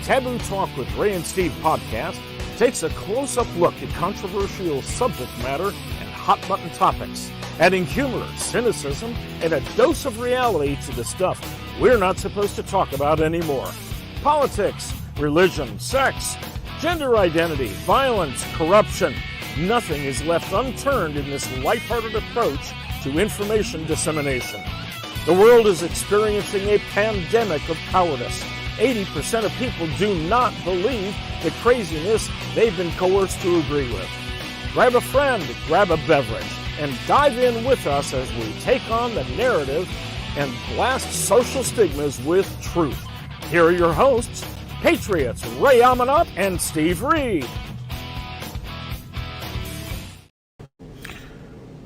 Taboo Talk with Ray and Steve podcast takes a close-up look at controversial subject matter and hot-button topics, adding humor, cynicism, and a dose of reality to the stuff we're not supposed to talk about anymore. Politics, religion, sex, gender identity, violence, corruption. Nothing is left unturned in this lighthearted approach to information dissemination. The world is experiencing a pandemic of cowardice. 80% of people do not believe the craziness they've been coerced to agree with. Grab a friend, grab a beverage, and dive in with us as we take on the narrative and blast social stigmas with truth. Here are your hosts, Patriots Ray Amanat and Steve Reed.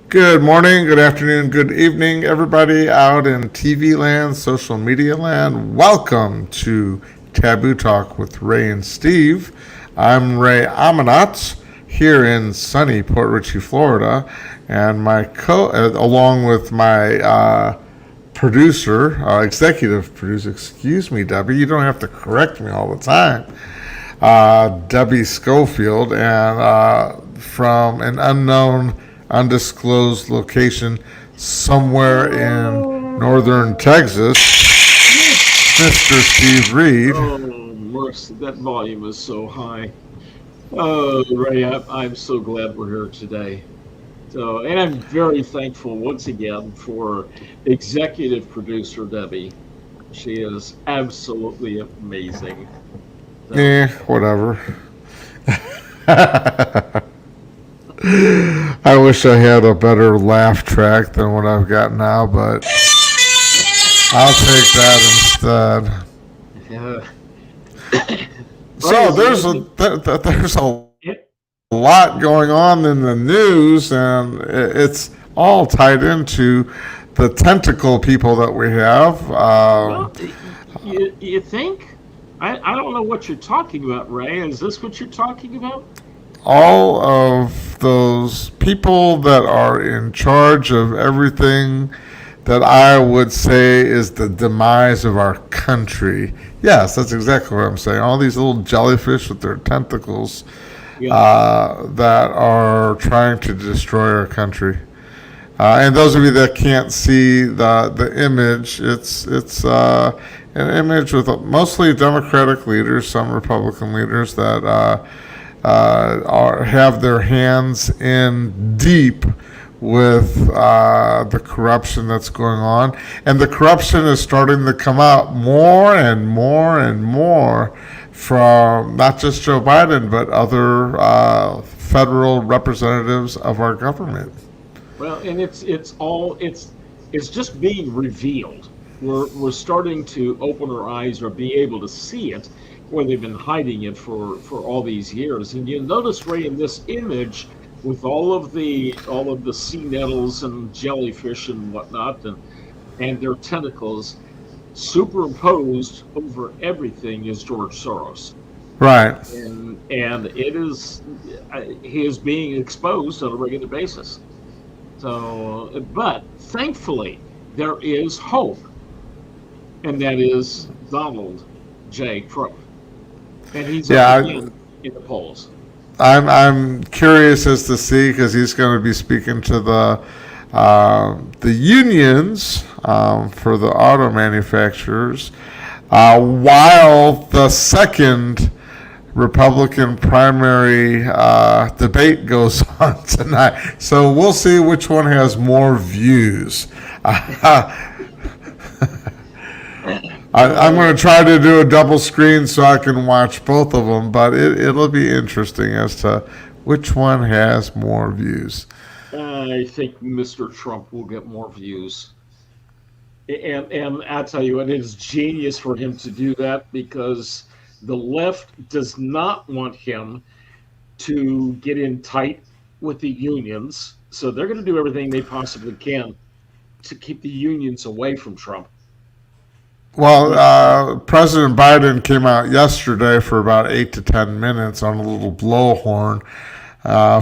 Good morning, good afternoon, good evening, everybody out in TV land, social media land. Welcome to Taboo Talk with Ray and Steve. I'm Ray Amanat here in sunny Port Richey, Florida, and along with my executive producer, excuse me, Debbie, you don't have to correct me all the time, Debbie Schofield, and from an undisclosed location somewhere in northern Texas, Mr. Steve Reed. Oh, mercy, that volume is so high. Oh, Ray, I'm so glad we're here today. And I'm very thankful once again for executive producer Debbie. She is absolutely amazing. Whatever. I wish I had a better laugh track than what I've got now, but I'll take that instead. So there's a lot going on in the news, and it's all tied into the tentacle people that we have. Well, you think? I don't know what you're talking about, Ray. Is this what you're talking about? All of those people that are in charge of everything that I would say is the demise of our country. Yes, that's exactly what I'm saying. All these little jellyfish with their tentacles that are trying to destroy our country. And those of you that can't see the image, it's an image with mostly Democratic leaders, some Republican leaders that have their hands in deep with the corruption that's going on. And the corruption is starting to come out more and more and more from not just Joe Biden, but other federal representatives of our government. Well, and it's just being revealed. We're starting to open our eyes or be able to see it, where they've been hiding it for all these years. And you notice, Ray, in this image with all of the sea nettles and jellyfish and whatnot and their tentacles, superimposed over everything is George Soros. Right. And he is being exposed on a regular basis. So, but thankfully there is hope, and that is Donald J. Trump. And he's in the polls. I'm curious as to see, because he's going to be speaking to the unions for the auto manufacturers while the second Republican primary debate goes on tonight. So we'll see which one has more views. I'm going to try to do a double screen so I can watch both of them, but it'll be interesting as to which one has more views. I think Mr. Trump will get more views. And I'll tell you, it is genius for him to do that, because the left does not want him to get in tight with the unions. So they're going to do everything they possibly can to keep the unions away from Trump. Well, President Biden came out yesterday for about 8 to 10 minutes on a little blowhorn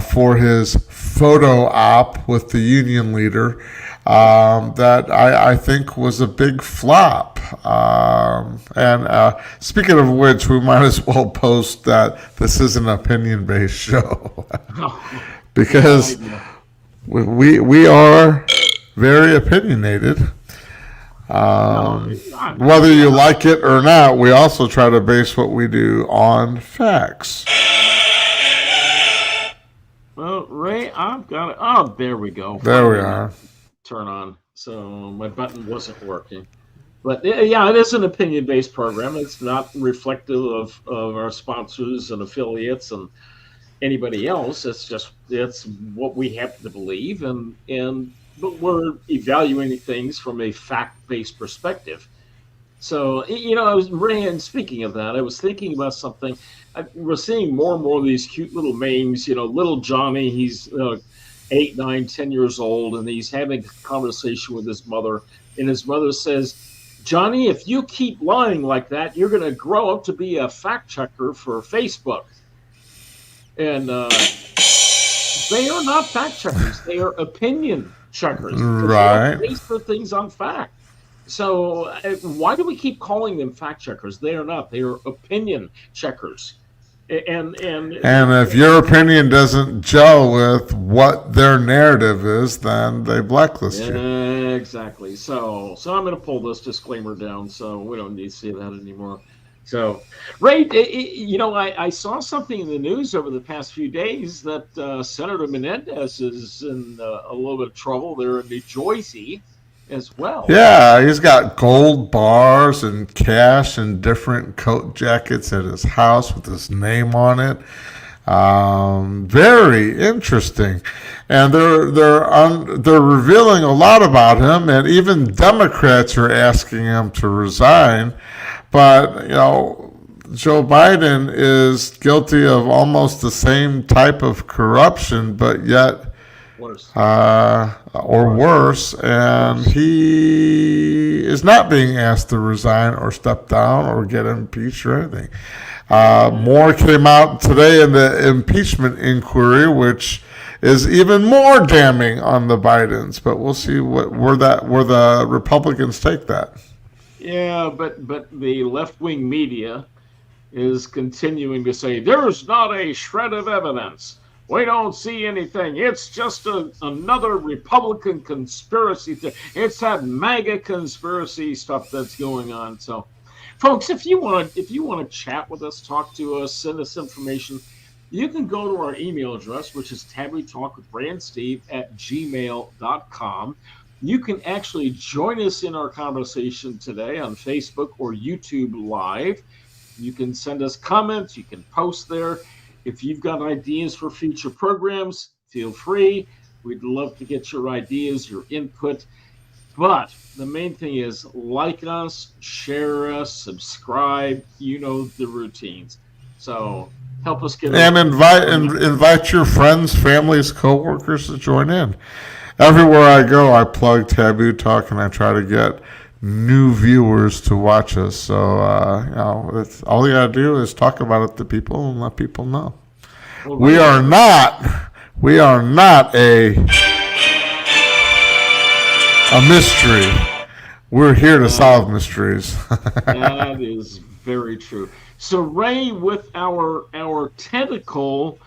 for his photo op with the union leader. that I think was a big flop. And speaking of which, we might as well post that this is an opinion-based show because we are very opinionated. Whether you like it or not, we also try to base what we do on facts. Well, Ray, I've got it. Oh, there we go. There we are. Turn on. So my button wasn't working. But yeah, it is an opinion-based program. It's not reflective of our sponsors and affiliates and anybody else. It's what we happen to believe, but we're evaluating things from a fact-based perspective. So, I was and speaking of that, I was thinking about something. We're seeing more and more of these cute little memes. Little Johnny, he's 8, 9, 10 years old, and he's having a conversation with his mother, and his mother says, "Johnny, if you keep lying like that, you're going to grow up to be a fact checker for Facebook." And they are not fact checkers; they are opinion checkers. Right. They base their things on fact. So why do we keep calling them fact checkers? They are not. They are opinion checkers. And if your opinion doesn't gel with what their narrative is, then they blacklist you. Exactly. So I'm going to pull this disclaimer down, so we don't need to see that anymore. So, Ray, I saw something in the news over the past few days that Senator Menendez is in a little bit of trouble there in New Jersey as well. Yeah, he's got gold bars and cash and different coat jackets at his house with his name on it. Very interesting, and they're revealing a lot about him, and even Democrats are asking him to resign. But Joe Biden is guilty of almost the same type of corruption, but yet worse, and he is not being asked to resign or step down or get impeached or anything. More came out today in the impeachment inquiry, which is even more damning on the Bidens. But we'll see where the Republicans take that. Yeah, but the left-wing media is continuing to say there's not a shred of evidence. We don't see anything. It's just another Republican conspiracy. It's that MAGA conspiracy stuff that's going on. So, folks, if you want to chat with us, talk to us, send us information, you can go to our email address, which is tabbytalkwithbrandsteve@gmail.com. You can actually join us in our conversation today on Facebook or YouTube Live. You can send us comments. You can post there. If you've got ideas for future programs, feel free. We'd love to get your ideas, your input. But the main thing is like us, share us, subscribe. You know the routines. So help us get and invite your friends, families, coworkers to join in. Everywhere I go, I plug Taboo Talk, and I try to get new viewers to watch us. So, all you gotta do is talk about it to people and let people know. Well, we are not a mystery. We're here to solve mysteries. That is very true. So, Ray, with our tentacle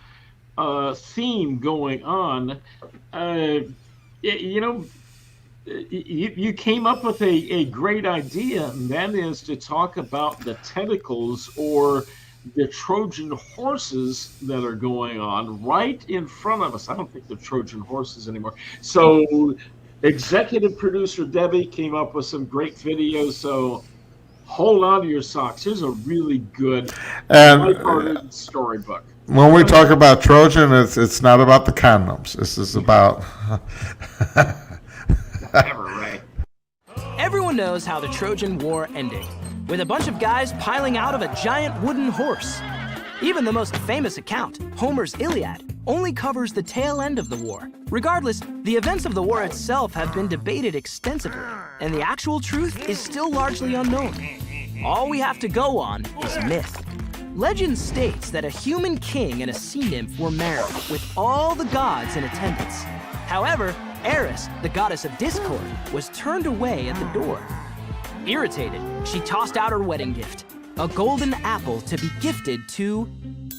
theme going on, you came up with a great idea, and that is to talk about the tentacles or the Trojan horses that are going on right in front of us. I don't think they're Trojan horses anymore. So executive producer Debbie came up with some great videos, so hold on to your socks. Here's a really good lighthearted storybook. When we talk about Trojan, it's not about the condoms. This is about... Everyone knows how the Trojan War ended, with a bunch of guys piling out of a giant wooden horse. Even the most famous account, Homer's Iliad, only covers the tail end of the war. Regardless, the events of the war itself have been debated extensively, and the actual truth is still largely unknown. All we have to go on is myth. Legend states that a human king and a sea nymph were married, with all the gods in attendance. However, Eris, the goddess of discord, was turned away at the door. Irritated, she tossed out her wedding gift, a golden apple to be gifted to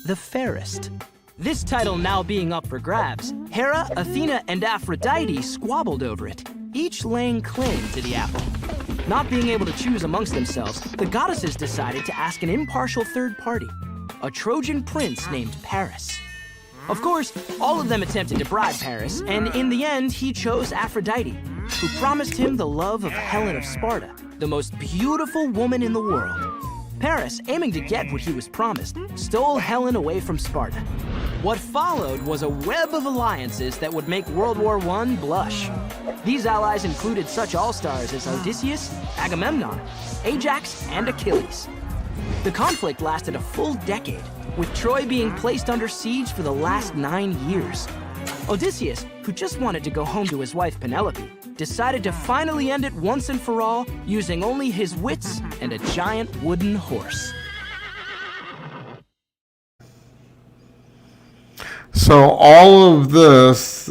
the fairest. This title now being up for grabs, Hera, Athena, and Aphrodite squabbled over it, each laying claim to the apple. Not being able to choose amongst themselves, the goddesses decided to ask an impartial third party, a Trojan prince named Paris. Of course, all of them attempted to bribe Paris, and in the end, he chose Aphrodite, who promised him the love of Helen of Sparta, the most beautiful woman in the world. Paris, aiming to get what he was promised, stole Helen away from Sparta. What followed was a web of alliances that would make World War I blush. These allies included such all-stars as Odysseus, Agamemnon, Ajax, and Achilles. The conflict lasted a full decade, with Troy being placed under siege for the last 9 years. Odysseus, who just wanted to go home to his wife Penelope, decided to finally end it once and for all using only his wits and a giant wooden horse. So all of this,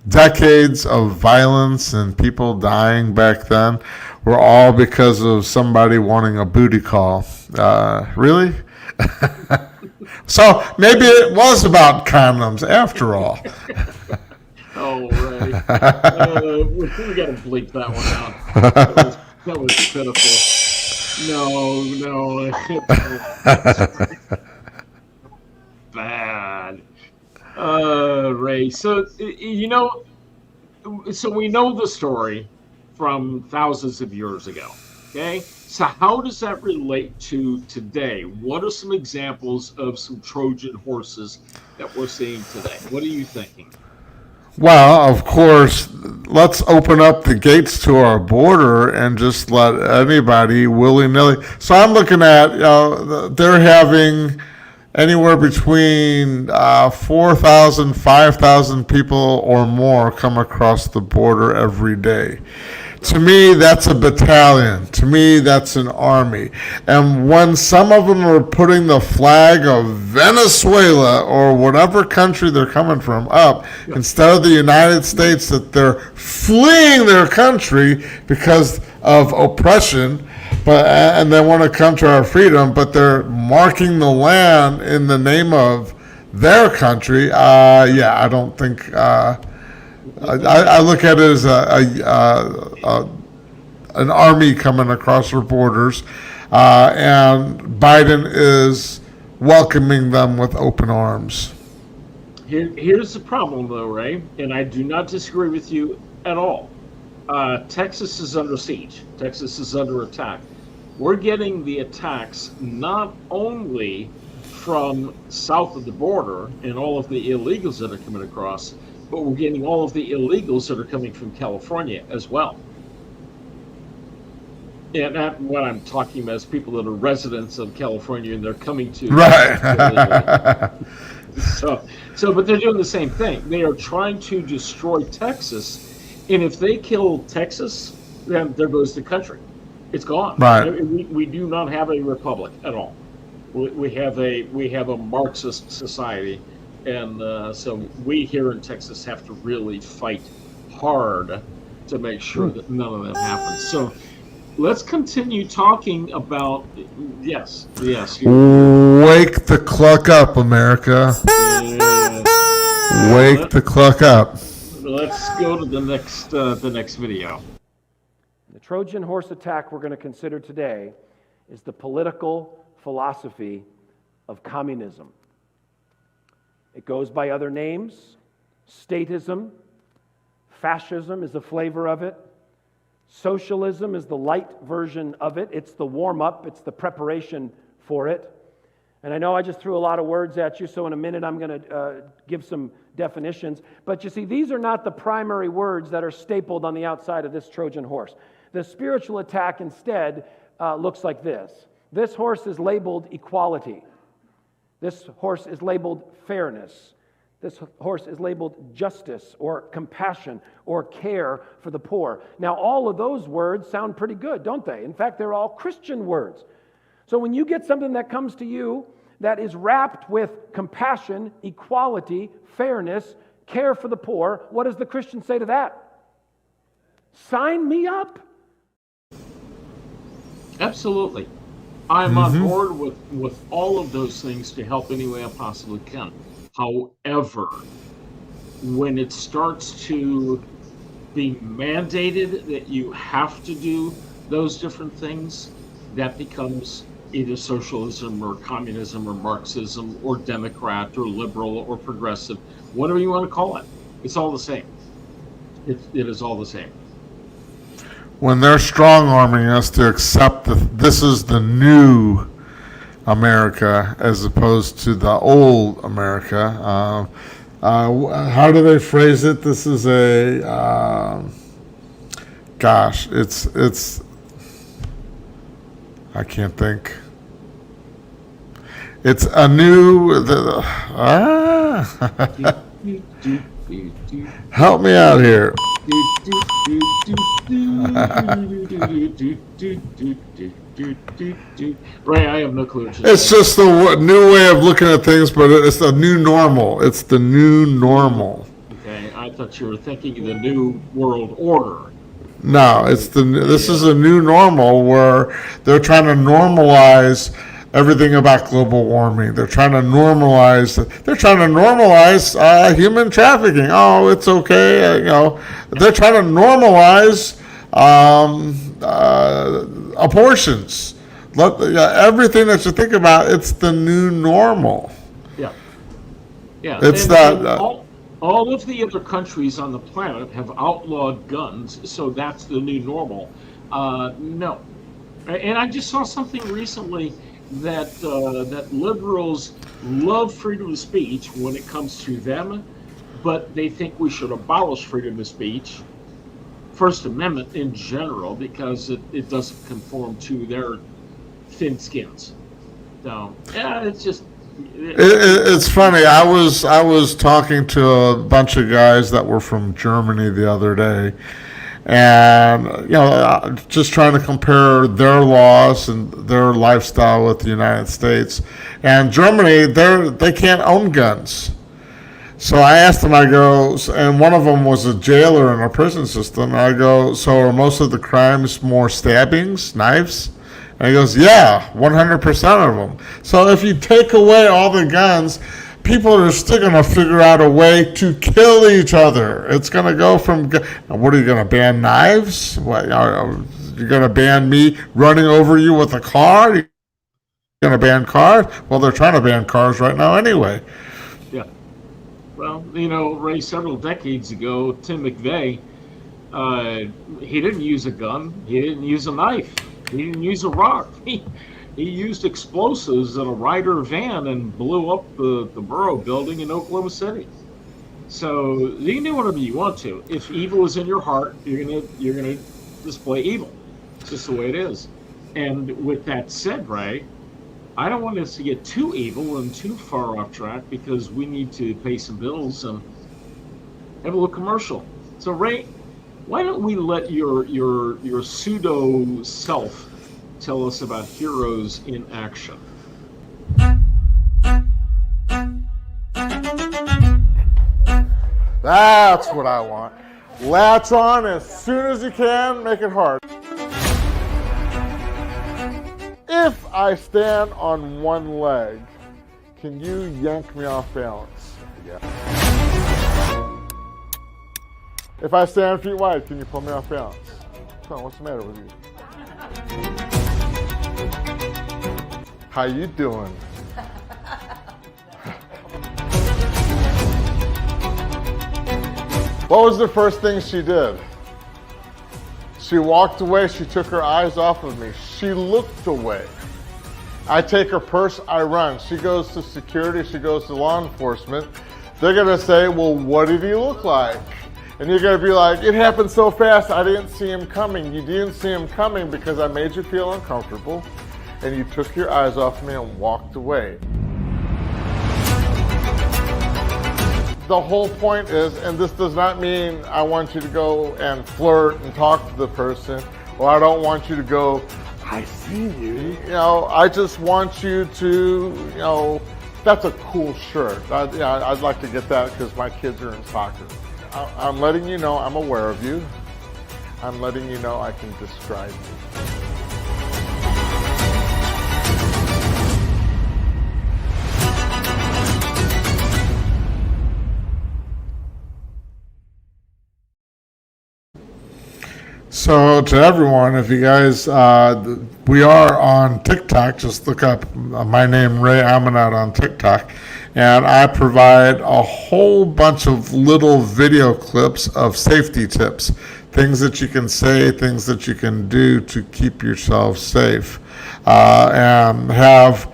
decades of violence and people dying back then were all because of somebody wanting a booty call. Really? So maybe it was about condoms after all. Oh, right. We got to bleep that one out. That was pitiful. No. Bad. Ray. So, so we know the story from thousands of years ago. Okay? So how does that relate to today? What are some examples of some Trojan horses that we're seeing today? What are you thinking? Well, of course, let's open up the gates to our border and just let anybody willy-nilly. So I'm looking at, they're having anywhere between 4,000, 5,000 people or more come across the border every day. To me, that's a battalion. To me, that's an army. And when some of them are putting the flag of Venezuela or whatever country they're coming from up, instead of the United States, that they're fleeing their country because of oppression, and they want to come to our freedom, but they're marking the land in the name of their country. I don't think... I look at it as an army coming across our borders, and Biden is welcoming them with open arms. Here's the problem, though, Ray, and I do not disagree with you at all. Texas is under siege. Texas is under attack. We're getting the attacks not only from south of the border and all of the illegals that are coming across, but we're getting all of the illegals that are coming from California as well. And not what I'm talking about is people that are residents of California and they're coming to... Right. But they're doing the same thing. They are trying to destroy Texas, and if they kill Texas, then there goes the country. It's gone. Right. We do not have a republic at all. We have a Marxist society. And so we here in Texas have to really fight hard to make sure that none of that happens. So let's continue talking about, yes. Wake the cluck up, America. Wake the cluck up. Let's go to the next video. The Trojan horse attack we're going to consider today is the political philosophy of communism. It goes by other names. Statism, fascism is a flavor of it. Socialism is the light version of it. It's the warm-up. It's the preparation for it. And I know I just threw a lot of words at you, so in a minute I'm going to give some definitions. But you see, these are not the primary words that are stapled on the outside of this Trojan horse. The spiritual attack instead looks like this. This horse is labeled equality. This horse is labeled fairness. This horse is labeled justice or compassion or care for the poor. Now, all of those words sound pretty good, don't they? In fact, they're all Christian words. So when you get something that comes to you that is wrapped with compassion, equality, fairness, care for the poor. What does the Christian say to that? Sign me up. Absolutely. I'm on board with all of those things to help any way I possibly can. However, when it starts to be mandated that you have to do those different things, that becomes either socialism or communism or Marxism or Democrat or liberal or progressive, whatever you want to call it. It's all the same. It is all the same. When they're strong-arming us to accept that this is the new America as opposed to the old America. How do they phrase it? This is it's I can't think. It's a new, help me out here. Ray, I have no clue. It's just the new way of looking at things, but it's the new normal. It's the new normal. Okay, I thought you were thinking of the new world order. No, this is a new normal where they're trying to normalize everything about global warming. They're trying to normalize human trafficking. Oh, it's okay. They're trying to normalize abortions. Everything that you think about, it's the new normal. Yeah. It's all of the other countries on the planet have outlawed guns, so that's the new normal. No. And I just saw something recently that liberals love freedom of speech when it comes to them, but they think we should abolish freedom of speech, First Amendment in general, because it doesn't conform to their thin skins. So, yeah, it's just... It's funny. I was talking to a bunch of guys that were from Germany the other day, and just trying to compare their laws and their lifestyle with the United States. And Germany, they can't own guns. So I asked them, I go, and one of them was a jailer in a prison system. I go, so are most of the crimes more stabbings, knives? And he goes, yeah, 100% of them. So if you take away all the guns, people are still going to figure out a way to kill each other. It's going to go from, what are you going to ban knives? What, you're going to ban me running over you with a car? You're going to ban cars? Well, they're trying to ban cars right now anyway. Yeah. Well, Ray, several decades ago, Tim McVeigh, he didn't use a gun. He didn't use a knife. He didn't use a rock. He used explosives in a Ryder van and blew up the Borough building in Oklahoma City. So you can do whatever you want to. If evil is in your heart, you're gonna display evil. It's just the way it is. And with that said, Ray, I don't want us to get too evil and too far off track because we need to pay some bills and have a little commercial. So Ray, why don't we let your pseudo self tell us about heroes in action? That's what I want. Latch on as soon as you can, make it hard. If I stand on one leg, can you yank me off balance? Yeah. If I stand feet wide, can you pull me off balance? Come on, what's the matter with you? How you doing? What was the first thing she did? She walked away, she took her eyes off of me. She looked away. I take her purse, I run. She goes to security, she goes to law enforcement. They're gonna say, well, what did he look like? And you're going to be like, it happened so fast, I didn't see him coming. You didn't see him coming because I made you feel uncomfortable, and you took your eyes off me and walked away. The whole point is, and this does not mean I want you to go and flirt and talk to the person, or I don't want you to go, I see you. I just want you to, That's a cool shirt. I'd like to get that because my kids are in soccer. I'm letting you know I'm aware of you. I'm letting you know I can describe you. So to everyone, if you guys, we are on TikTok. Just look up my name, Ray Amanat, on TikTok. And I provide a whole bunch of little video clips of safety tips, things that you can say, things that you can do to keep yourself safe, and have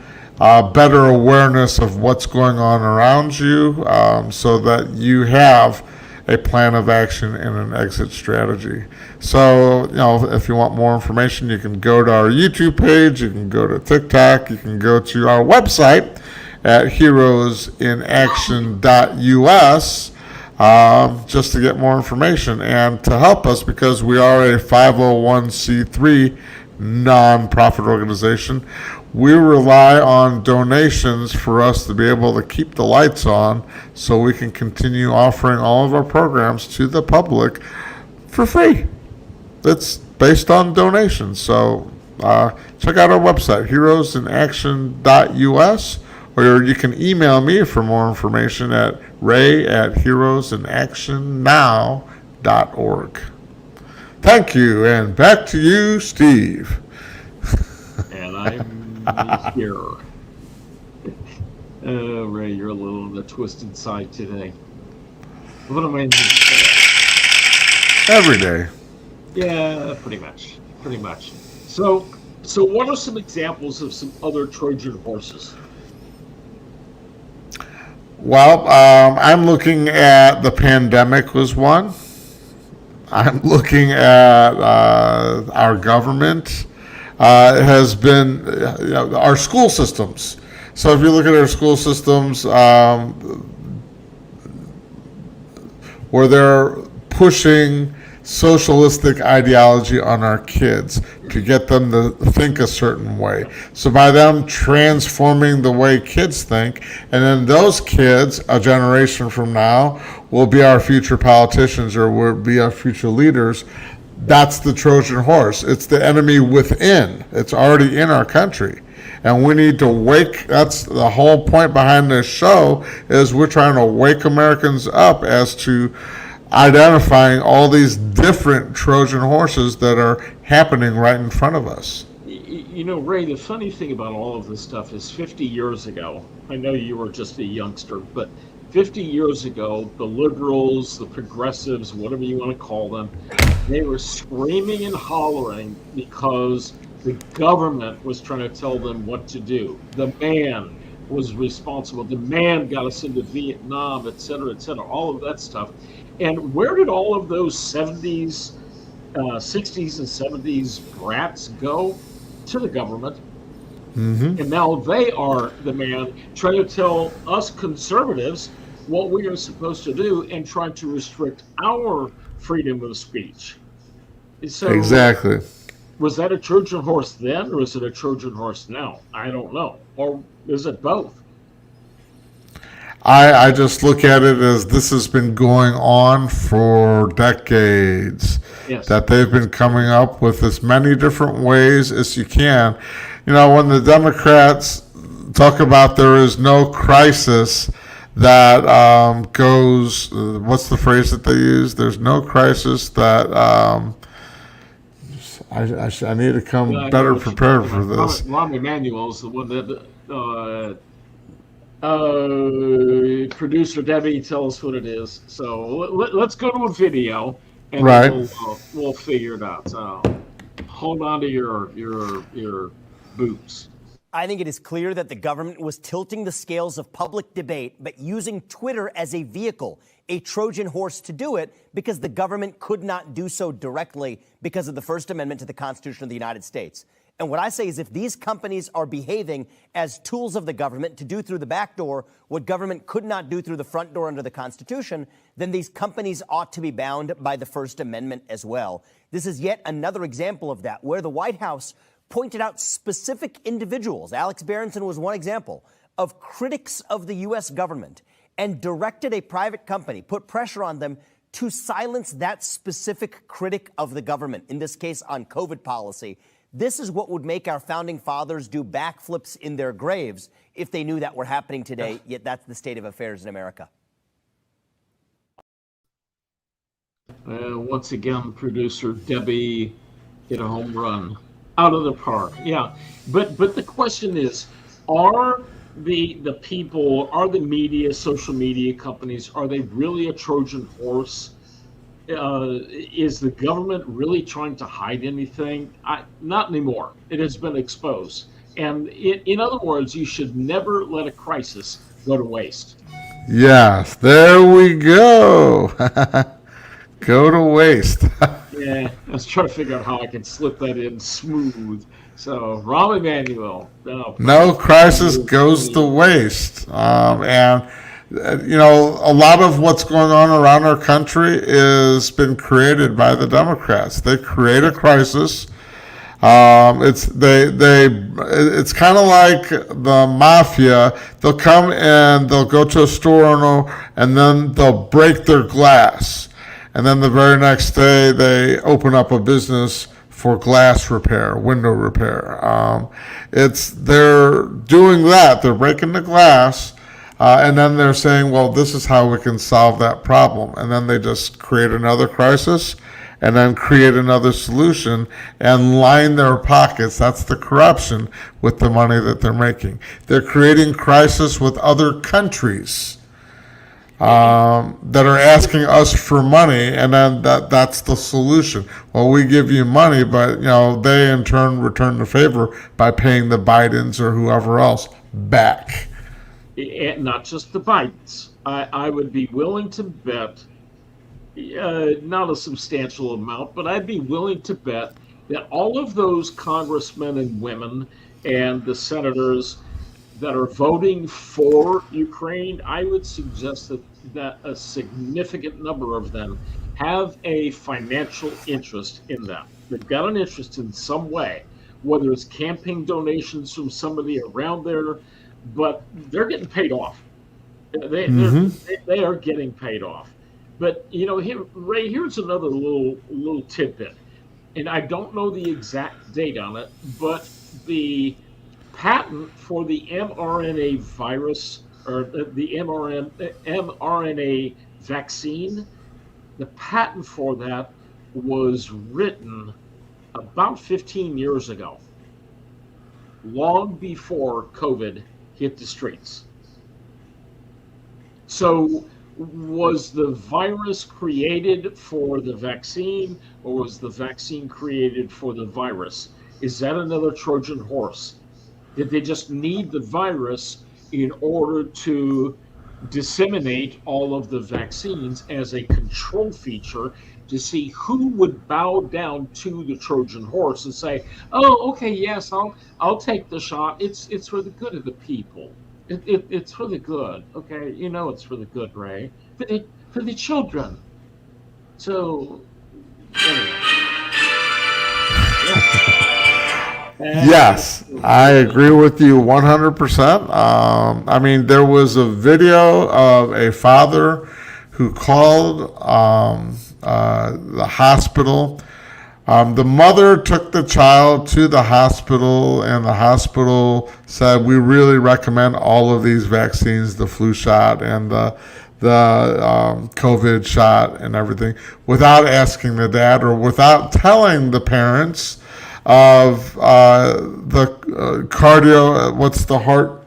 better awareness of what's going on around you, so that you have a plan of action and an exit strategy. So, if you want more information, you can go to our YouTube page, you can go to TikTok, you can go to our website at heroesinaction.us, just to get more information and to help us, because we are a 501c3 nonprofit organization. We rely on donations for us to be able to keep the lights on, so we can continue offering all of our programs to the public for free. It's based on donations. So check out our website, heroesinaction.us, or you can email me for more information at ray@heroesinactionnow.org. Thank you, and back to you, Steve. And I'm here. Oh, Ray, you're a little on the twisted side today. What am I in Every day. Yeah, pretty much. So what are some examples of some other Trojan horses? Well, I'm looking at the pandemic was one. I'm looking at our government. Has been our school systems. So if you look at our school systems, where they're pushing socialistic ideology on our kids to get them to think a certain way. So by them transforming the way kids think, and then those kids, a generation from now, will be our future politicians or will be our future leaders. That's the Trojan horse. It's the enemy within. It's already in our country. And we need to wake, that's the whole point behind this show, is we're trying to wake Americans up as to identifying all these different Trojan horses that are happening right in front of us. Ray, the funny thing about all of this stuff is 50 years ago, I know you were just a youngster, but 50 years ago, the liberals, the progressives, whatever you want to call them, they were screaming and hollering because the government was trying to tell them what to do. The man was responsible. The man got us into Vietnam, et cetera, all of that stuff. And where did all of those 70s, 60s and 70s brats go? To the government. Mm-hmm. And now they are the man trying to tell us conservatives what we are supposed to do and trying to restrict our freedom of speech. So, exactly. Was that a Trojan horse then, or is it a Trojan horse now? I don't know. Or is it both? I just look at it as this has been going on for decades. Yes. That they've been coming up with as many different ways as you can. When the Democrats talk about there is no crisis that goes, what's the phrase that they use? There's no crisis that, I need to come better prepared for this. Rahm Emanuel's the one that producer Debbie, tell us what it is. So let's go to a video, and right. We'll figure it out. So hold on to your boots. I think it is clear that the government was tilting the scales of public debate, but using Twitter as a vehicle, a Trojan horse to do it, because the government could not do so directly because of the First Amendment to the Constitution of the United States. And what I say is, if these companies are behaving as tools of the government to do through the back door what government could not do through the front door under the Constitution, then these companies ought to be bound by the First Amendment as well. This is yet another example of that, where the White House pointed out specific individuals, Alex Berenson was one example, of critics of the U.S. government, and directed a private company, put pressure on them to silence that specific critic of the government, in this case on COVID policy. This is what would make our founding fathers do backflips in their graves if they knew that were happening today, yet that's the state of affairs in America. Once again, producer Debbie hit a home run out of the park. Yeah, but the question is, are the people, are the media, social media companies, are they really a Trojan horse? Is the government really trying to hide anything? Not anymore. It has been exposed. And in other words, you should never let a crisis go to waste. Yes, there we go. Go to waste. Yeah, I was trying to figure out how I can slip that in smooth. So, Rahm Emanuel. No crisis goes to waste. And a lot of what's going on around our country has been created by the Democrats. They create a crisis. It's kind of like the mafia. They'll come and they'll go to a store and then they'll break their glass. And then the very next day, they open up a business for glass repair, window repair. They're doing that. They're breaking the glass, and then they're saying, well, this is how we can solve that problem. And then they just create another crisis and then create another solution and line their pockets. That's the corruption with the money that they're making. They're creating crisis with other countries that are asking us for money, and then that's the solution. Well, we give you money, but they in turn return the favor by paying the Bidens or whoever else back. And not just the Bidens. I would be willing to bet, not a substantial amount, but I'd be willing to bet that all of those congressmen and women and the senators that are voting for Ukraine, I would suggest that a significant number of them have a financial interest in that. They've got an interest in some way, whether it's campaign donations from somebody around there, but they're getting paid off. They are getting paid off. But Ray, here's another little tidbit, and I don't know the exact date on it, but the patent for the mRNA virus, or the mRNA vaccine, the patent for that was written about 15 years ago, long before COVID hit the streets. So was the virus created for the vaccine, or was the vaccine created for the virus? Is that another Trojan horse? Did they just need the virus in order to disseminate all of the vaccines as a control feature to see who would bow down to the Trojan horse and say, "Oh, okay, yes, I'll take the shot. It's for the good of the people. It's for the good. Okay, it's for the good, Ray. For the children." So anyway. Yeah. Yes, I agree with you 100%. There was a video of a father who called the hospital. The mother took the child to the hospital, and the hospital said, we really recommend all of these vaccines, the flu shot and the COVID shot and everything, without asking the dad or without telling the parents of the cardio, what's the heart?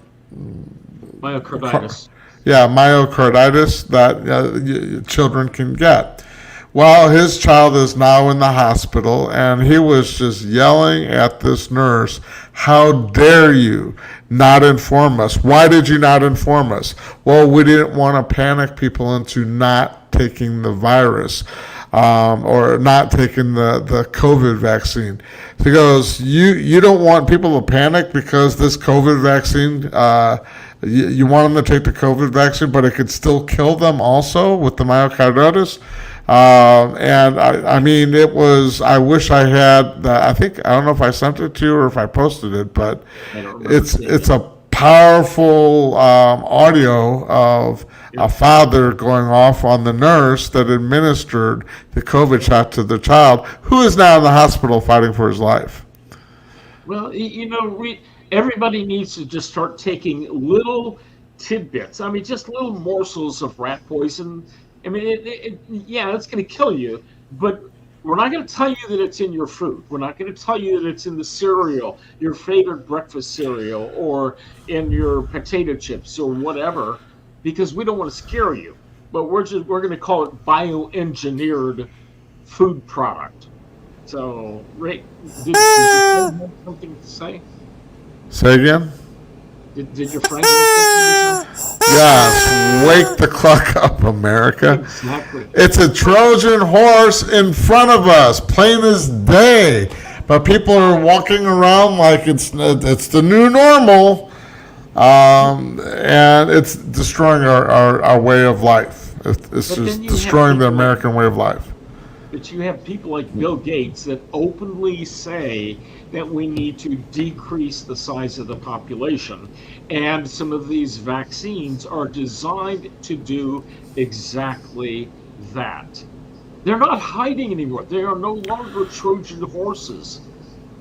Myocarditis. Myocarditis that children can get. Well, his child is now in the hospital, and he was just yelling at this nurse, "How dare you not inform us? Why did you not inform us?" Well, we didn't want to panic people into not taking the virus. Or not taking the COVID vaccine. He goes, you don't want people to panic because this COVID vaccine, you want them to take the COVID vaccine, but it could still kill them also with the myocarditis? And I mean, it was, I wish I had, I don't know if I sent it to you or if I posted it, but it's a powerful audio of a father going off on the nurse that administered the COVID shot to the child, who is now in the hospital fighting for his life. Well, everybody needs to just start taking little tidbits. I mean, just little morsels of rat poison. I mean, it's going to kill you, but we're not going to tell you that it's in your food. We're not going to tell you that it's in the cereal, your favorite breakfast cereal, or in your potato chips or whatever, because we don't want to scare you. But we're going to call it bioengineered food product. So, Ray, did you have something to say? Say again? Did your friend have something to say? Yes, wake the clock up, America. Exactly. It's a Trojan horse in front of us, plain as day. But people are walking around like it's the new normal, and it's destroying our way of life. It's just destroying the American way of life. But you have people like Bill Gates that openly say that we need to decrease the size of the population. And some of these vaccines are designed to do exactly that. They're not hiding anymore. They are no longer Trojan horses.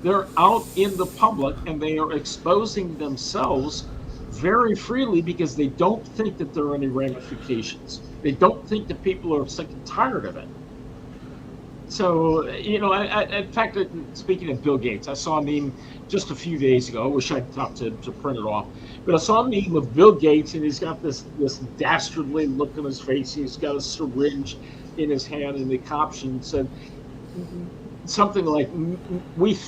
They're out in the public and they are exposing themselves very freely because they don't think that there are any ramifications. They don't think that people are sick and tired of it. So, in fact, speaking of Bill Gates, I saw a meme just a few days ago. I wish I'd thought to print it off. But I saw a meme of Bill Gates, and he's got this dastardly look on his face. He's got a syringe in his hand, and the caption said something like, we do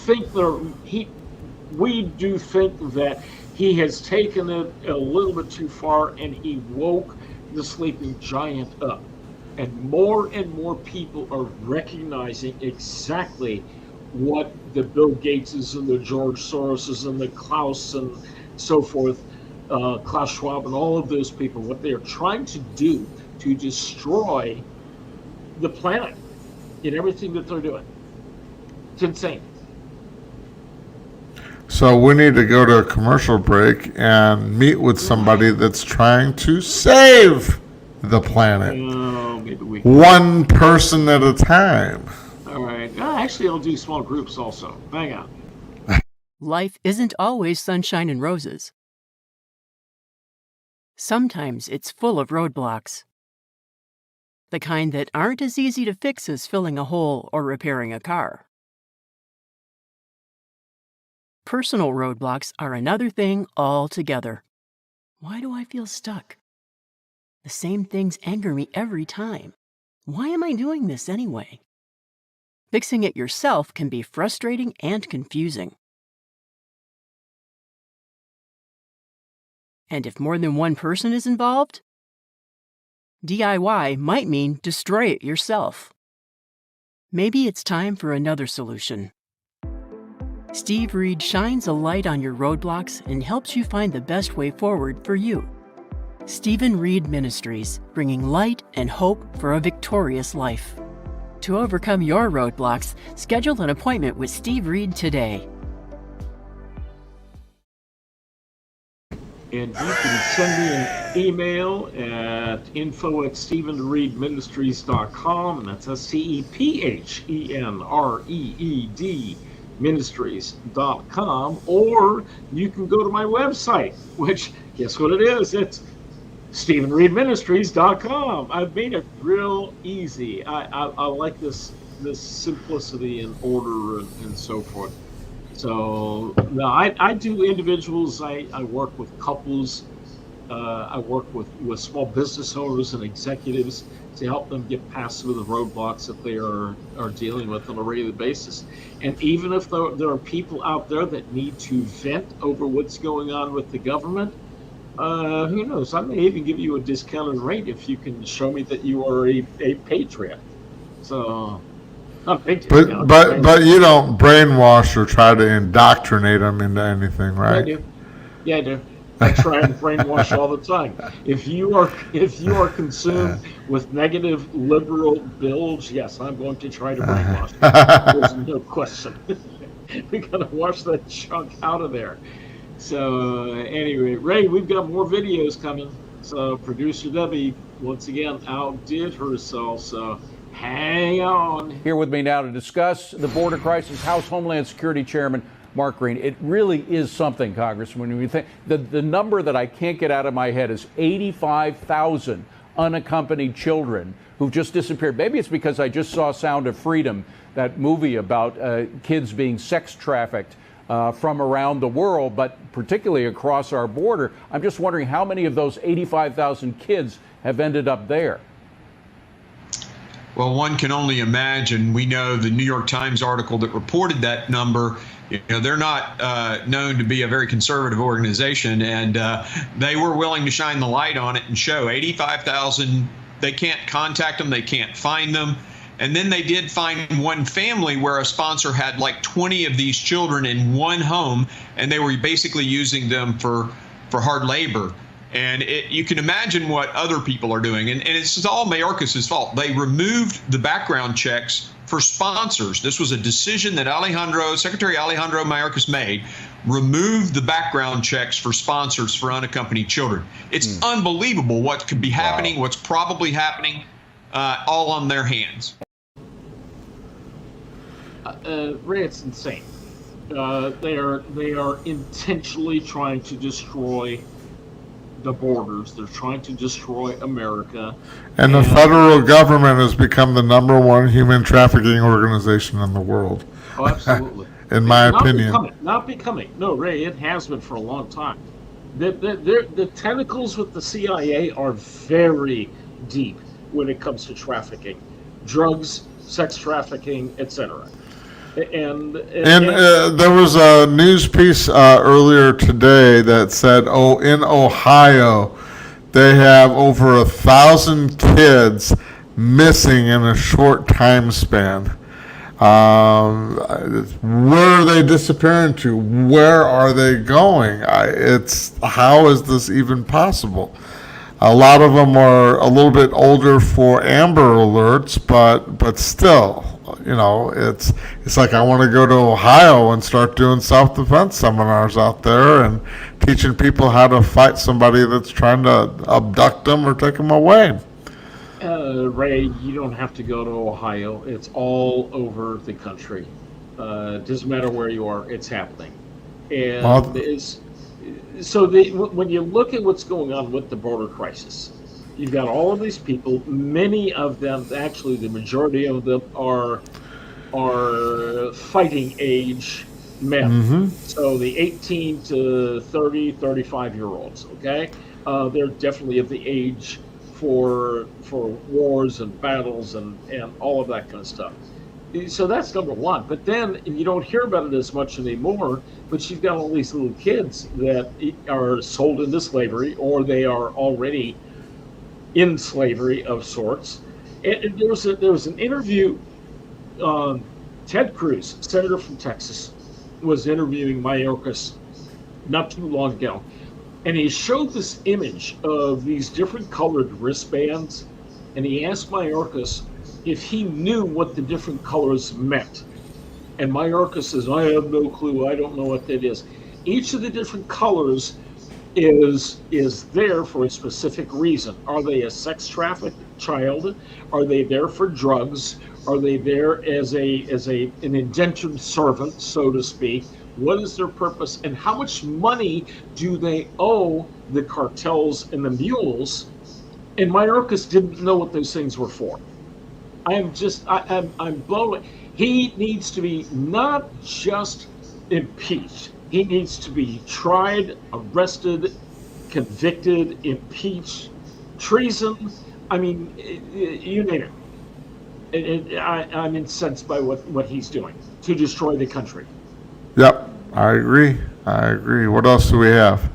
think that he has taken it a little bit too far, and he woke the sleeping giant up. And more people are recognizing exactly what the Bill Gateses and the George Soroses and the Klaus and so forth, Klaus Schwab and all of those people, what they are trying to do to destroy the planet in everything that they're doing. It's insane. So we need to go to a commercial break and meet with somebody that's trying to save the planet. Maybe we one person at a time. All right. Actually, I'll do small groups also. Hang on. Life isn't always sunshine and roses. Sometimes it's full of roadblocks. The kind that aren't as easy to fix as filling a hole or repairing a car. Personal roadblocks are another thing altogether. Why do I feel stuck? The same things anger me every time. Why am I doing this anyway? Fixing it yourself can be frustrating and confusing. And if more than one person is involved, DIY might mean destroy it yourself. Maybe it's time for another solution. Steve Reed shines a light on your roadblocks and helps you find the best way forward for you. Stephen Reed Ministries, bringing light and hope for a victorious life. To overcome your roadblocks, schedule an appointment with Steve Reed today. And you can send me an email at info@stephenreedministries.com, and that's STEPHENREED ministries.com, or you can go to my website, which, guess what it is? It's StephenReedMinistries.com. I've made it real easy. I like this simplicity and order and so forth. So no, I do individuals. I work with couples. I work with small business owners and executives to help them get past some of the roadblocks that they are dealing with on a regular basis. And even if there are people out there that need to vent over what's going on with the government, who knows? I may even give you a discounted rate if you can show me that you are a patriot. So, not big. But you don't brainwash or try to indoctrinate them into anything, right? I do. Yeah, I do. I try and brainwash all the time. If you are consumed with negative liberal bilge, yes, I'm going to try to brainwash you. There's no question. We gotta wash that junk out of there. So anyway, Ray, we've got more videos coming. So producer Debbie once again outdid herself. So hang on. Here with me now to discuss the border crisis, House Homeland Security Chairman Mark Green. It really is something, Congressman. When you think the number that I can't get out of my head is 85,000 unaccompanied children who've just disappeared. Maybe it's because I just saw Sound of Freedom, that movie about kids being sex trafficked from around the world, but particularly across our border. I'm just wondering how many of those 85,000 kids have ended up there. Well, one can only imagine. We know the New York Times article that reported that number. You know, they're not known to be a very conservative organization, and they were willing to shine the light on it and show 85,000. They can't contact them. They can't find them. And then they did find one family where a sponsor had like 20 of these children in one home, and they were basically using them for hard labor. And you can imagine what other people are doing. And it's all Mayorkas' fault. They removed the background checks for sponsors. This was a decision that Secretary Alejandro Mayorkas made, removed the background checks for sponsors for unaccompanied children. It's unbelievable what could be happening, what's probably happening, all on their hands. Ray, it's insane. They are intentionally trying to destroy the borders. They're trying to destroy America. And the federal government has become the #1 human trafficking organization in the world. Oh, absolutely. In my opinion. Not becoming. No, Ray, it has been for a long time. The tentacles with the CIA are very deep when it comes to trafficking, drugs, sex trafficking, etc. And there was a news piece earlier today that said, in Ohio, they have over 1,000 kids missing in a short time span. Where are they disappearing to? Where are they going? How is this even possible? A lot of them are a little bit older for Amber Alerts, but still, you know, it's like I want to go to Ohio and start doing self-defense seminars out there and teaching people how to fight somebody that's trying to abduct them or take them away. Ray, you don't have to go to Ohio. It's all over the country. It doesn't matter where you are, it's happening. And when you look at what's going on with the border crisis, you've got all of these people. Many of them, actually, the majority of them are fighting age men. Mm-hmm. So the 18 to 30, 35-year-olds. Okay, they're definitely of the age for wars and battles and all of that kind of stuff. So that's number one. But then you don't hear about it as much anymore, but you've got all these little kids that are sold into slavery, or they are already in slavery of sorts. And there was an interview, Ted Cruz, senator from Texas, was interviewing Mayorkas not too long ago. And he showed this image of these different colored wristbands, and he asked Mayorkas if he knew what the different colors meant. And Mayorkas says, I have no clue, I don't know what that is. Each of the different colors is there for a specific reason. Are they a sex trafficked child? Are they there for drugs? Are they there as an indentured servant, so to speak? What is their purpose, and how much money do they owe the cartels and the mules? And Mayorkas didn't know what those things were for. I'm blown away. He needs to be not just impeached. He needs to be tried, arrested, convicted, impeached, treason. I mean, you name it. I'm incensed by what he's doing to destroy the country. Yep, I agree. What else do we have?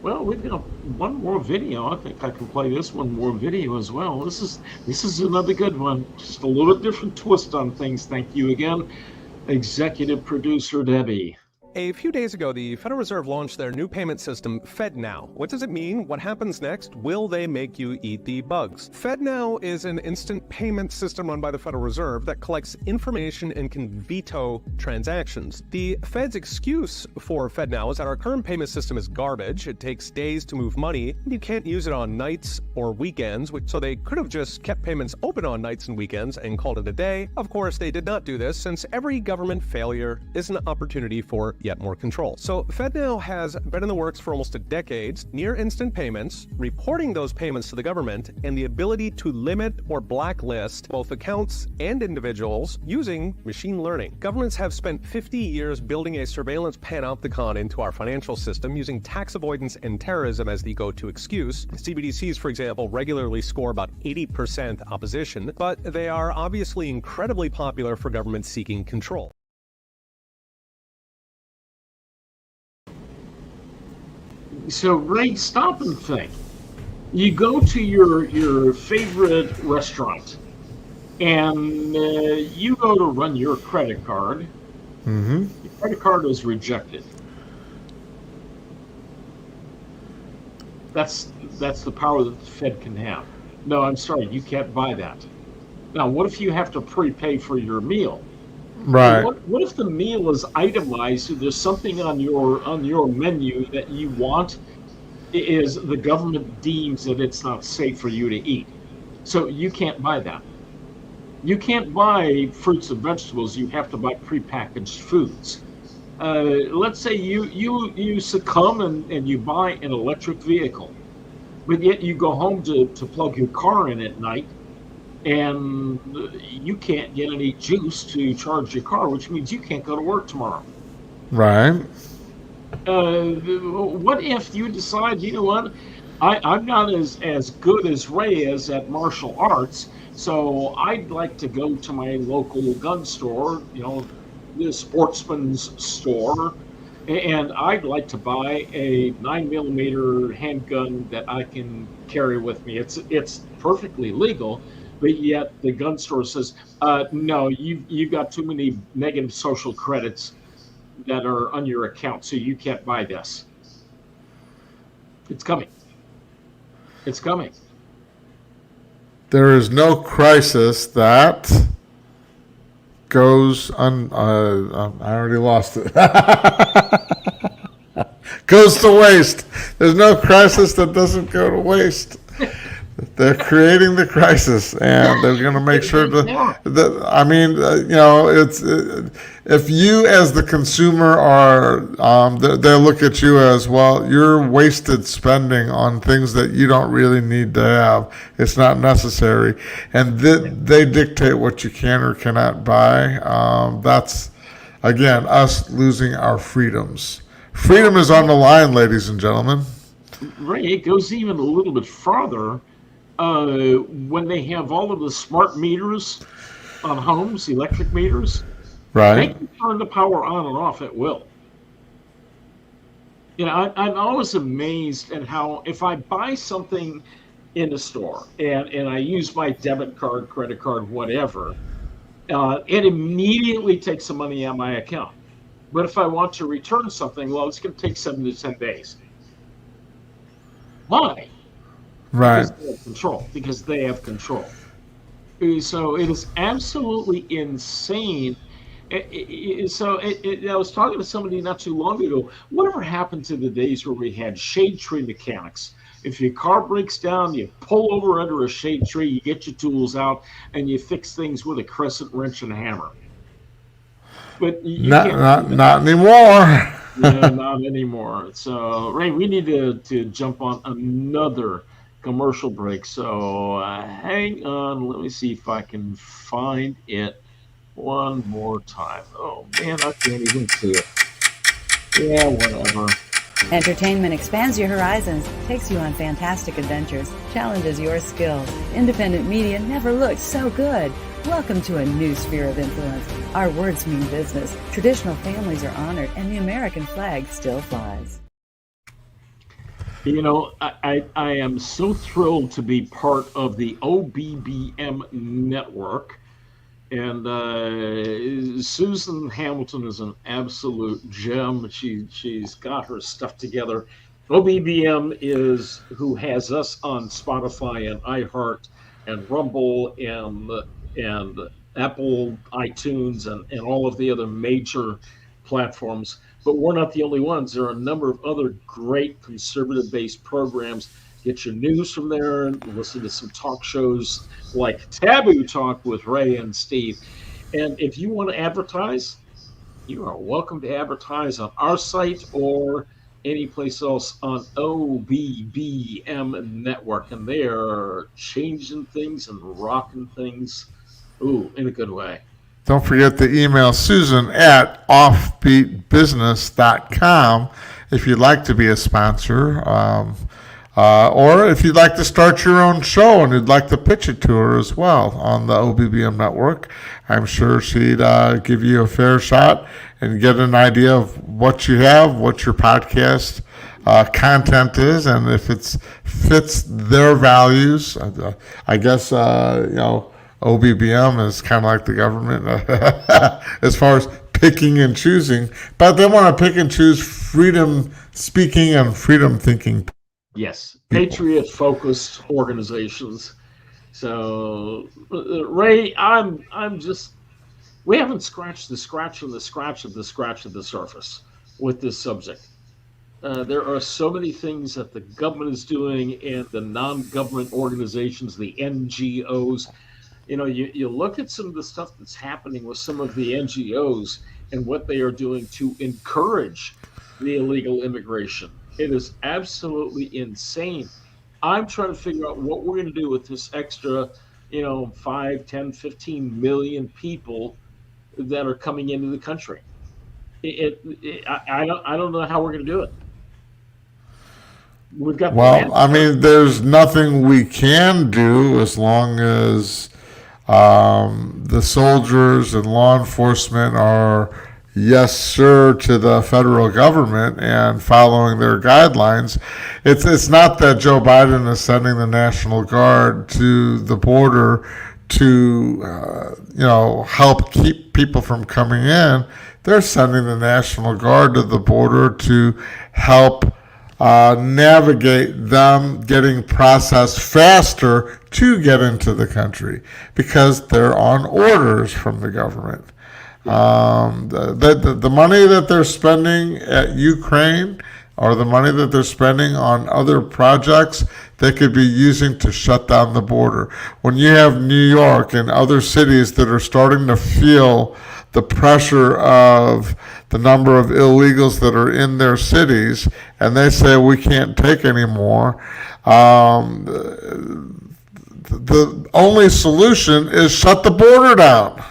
Well, we've got one more video. I think I can play this one more video as well. This is another good one. Just a little bit different twist on things. Thank you again, executive producer Debbie. A few days ago, the Federal Reserve launched their new payment system, FedNow. What does it mean? What happens next? Will they make you eat the bugs? FedNow is an instant payment system run by the Federal Reserve that collects information and can veto transactions. The Fed's excuse for FedNow is that our current payment system is garbage. It takes days to move money, and you can't use it on nights or weekends, so they could have just kept payments open on nights and weekends and called it a day. Of course, they did not do this, since every government failure is an opportunity for yet more control. So FedNow has been in the works for almost a decade, near instant payments, reporting those payments to the government, and the ability to limit or blacklist both accounts and individuals using machine learning. Governments have spent 50 years building a surveillance panopticon into our financial system, using tax avoidance and terrorism as the go-to excuse. CBDCs, for example, regularly score about 80% opposition, but they are obviously incredibly popular for governments seeking control. So, Ray, stop and think. You go to your favorite restaurant, and you go to run your credit card. Mm-hmm. Your credit card is rejected. That's the power that the Fed can have. No, I'm sorry, you can't buy that. Now, what if you have to prepay for your meal? Right. What if the meal is itemized? So there's something on your menu that you want, is the government deems that it's not safe for you to eat, so you can't buy that. You can't buy fruits and vegetables. You have to buy prepackaged foods. Let's say you succumb and you buy an electric vehicle, but yet you go home to plug your car in at night, and you can't get any juice to charge your car, which means you can't go to work tomorrow. Right. What if you decide, you know what, I'm not as good as Ray is at martial arts, so I'd like to go to my local gun store, the sportsman's store, and I'd like to buy a 9mm handgun that I can carry with me. It's perfectly legal, but yet the gun store says, no, you've got too many negative social credits that are on your account, so you can't buy this. It's coming. It's coming. There is no crisis that goes I already lost it. Goes to waste. There's no crisis that doesn't go to waste. They're creating the crisis, and they're going to make sure if you as the consumer are, they look at you as, well, you're wasted spending on things that you don't really need to have. It's not necessary. And they dictate what you can or cannot buy. That's, again, us losing our freedoms. Freedom is on the line, ladies and gentlemen. Ray, it goes even a little bit farther. When they have all of the smart meters on homes, electric meters, right, they can turn the power on and off at will. I'm always amazed at how, if I buy something in the store and I use my debit card, credit card, whatever, it immediately takes the money out of my account. But if I want to return something, well, it's going to take 7 to 10 days. Why? Right. Because they have control. So it is absolutely insane. I was talking to somebody not too long ago. Whatever happened to the days where we had shade tree mechanics? If your car breaks down, you pull over under a shade tree, you get your tools out, and you fix things with a crescent wrench and a hammer. But not anymore. Yeah, not anymore. So, Ray, we need to jump on another commercial break. So hang on. Let me see if I can find it one more time. Oh, man, I can't even see it. Yeah, whatever. Entertainment expands your horizons, takes you on fantastic adventures, challenges your skills. Independent media never looked so good. Welcome to a new sphere of influence. Our words mean business. Traditional families are honored, and the American flag still flies. I am so thrilled to be part of the OBBM network. And Susan Hamilton is an absolute gem. She's got her stuff together. OBBM is who has us on Spotify and iHeart and Rumble and Apple iTunes and all of the other major platforms. But we're not the only ones. There are a number of other great conservative-based programs. Get your news from there. Listen to some talk shows like Taboo Talk with Ray and Steve. And if you want to advertise, you are welcome to advertise on our site or any place else on OBBM Network. And they are changing things and rocking things, in a good way. Don't forget to email Susan at offbeatbusiness.com if you'd like to be a sponsor. Or if you'd like to start your own show and you'd like to pitch it to her as well on the OBBM network, I'm sure she'd give you a fair shot and get an idea of what you have, what your podcast content is, and if it fits their values. I guess, OBBM is kind of like the government as far as picking and choosing, but they want to pick and choose freedom speaking and freedom thinking. Yes, patriot-focused organizations. So, Ray, we haven't scratched the scratch of the scratch of the scratch of the surface with this subject. There are so many things that the government is doing and the non-government organizations, the NGOs. You look at some of the stuff that's happening with some of the NGOs and what they are doing to encourage the illegal immigration. It is absolutely insane. I'm trying to figure out what we're going to do with this extra, 5, 10, 15 million people that are coming into the country. I don't know how we're going to do it. We've got there's nothing we can do as long as the soldiers and law enforcement are yes, sir, to the federal government and following their guidelines. It's not that Joe Biden is sending the National Guard to the border to, help keep people from coming in. They're sending the National Guard to the border to help navigate them getting processed faster to get into the country because they're on orders from the government. The money that they're spending at Ukraine or the money that they're spending on other projects they could be using to shut down the border. When you have New York and other cities that are starting to feel the pressure of the number of illegals that are in their cities, and they say we can't take any more, the only solution is shut the border down.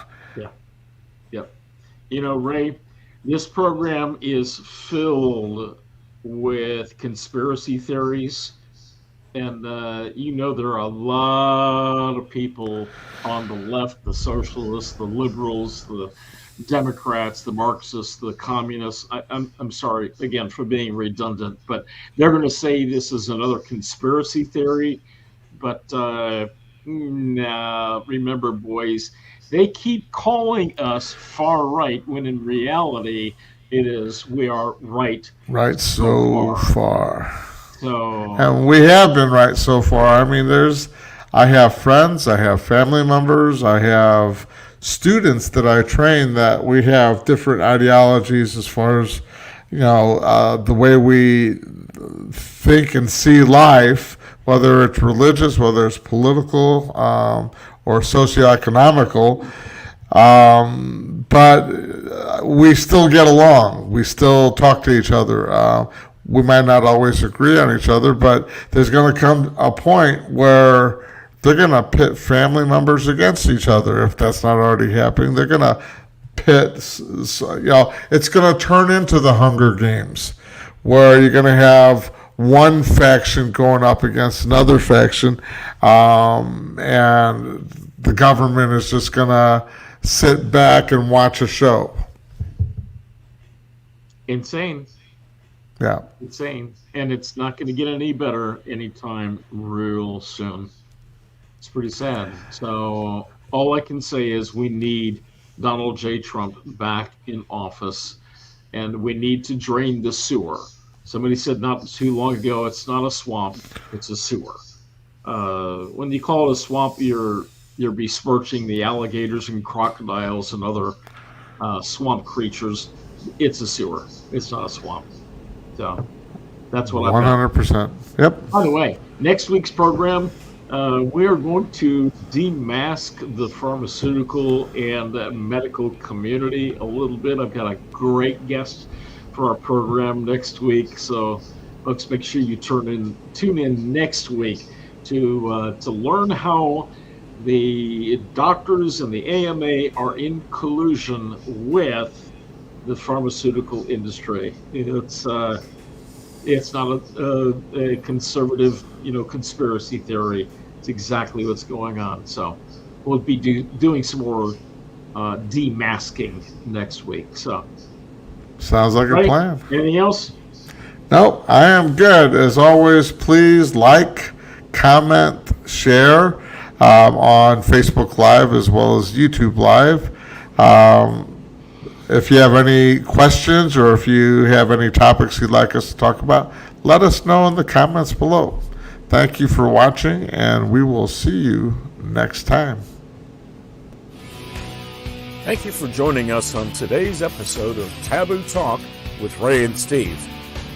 Ray, this program is filled with conspiracy theories. And, there are a lot of people on the left, the socialists, the liberals, the Democrats, the Marxists, the communists. I'm sorry, again, for being redundant, but they're going to say this is another conspiracy theory. But remember, boys, they keep calling us far right when in reality we are right. Right so far. So, and we have been right so far. I mean, I have friends, I have family members, I have students that I train that we have different ideologies as far as, the way we think and see life, whether it's religious, whether it's political, or socioeconomical. But we still get along. We still talk to each other. We might not always agree on each other, but there's going to come a point where they're going to pit family members against each other. If that's not already happening, they're going to pit, it's going to turn into the Hunger Games, where you're going to have one faction going up against another faction, and the government is just going to sit back and watch a show. Insane. Yeah. Insane. And it's not going to get any better anytime real soon. It's pretty sad. So all I can say is we need Donald J. Trump back in office, and we need to drain the sewer. Somebody said not too long ago, it's not a swamp, it's a sewer. When you call it a swamp, you're besmirching the alligators and crocodiles and other swamp creatures. It's a sewer. It's not a swamp. So that's what I found. 100%. Yep. By the way, next week's program, we are going to demask the pharmaceutical and medical community a little bit. I've got a great guest for our program next week, so folks, make sure you tune in next week to learn how the doctors and the AMA are in collusion with the pharmaceutical industry. It's not a conservative, conspiracy theory. It's exactly what's going on. So we'll be doing some more demasking next week. So sounds like a plan. Anything else? No, I am good. As always, please like, comment, share on Facebook Live as well as YouTube Live. If you have any questions or if you have any topics you'd like us to talk about, let us know in the comments below. Thank you for watching, and we will see you next time. Thank you for joining us on today's episode of Taboo Talk with Ray and Steve.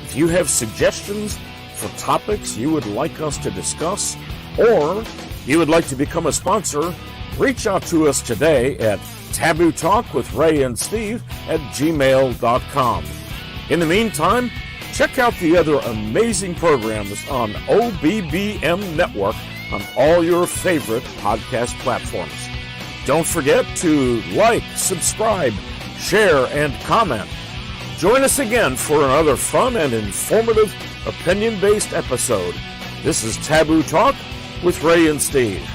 If you have suggestions for topics you would like us to discuss, or you would like to become a sponsor, reach out to us today at tabootalkwithrayansteve@gmail.com. In the meantime, check out the other amazing programs on OBBM Network on all your favorite podcast platforms. Don't forget to like, subscribe, share, and comment. Join us again for another fun and informative opinion-based episode. This is Taboo Talk with Ray and Steve.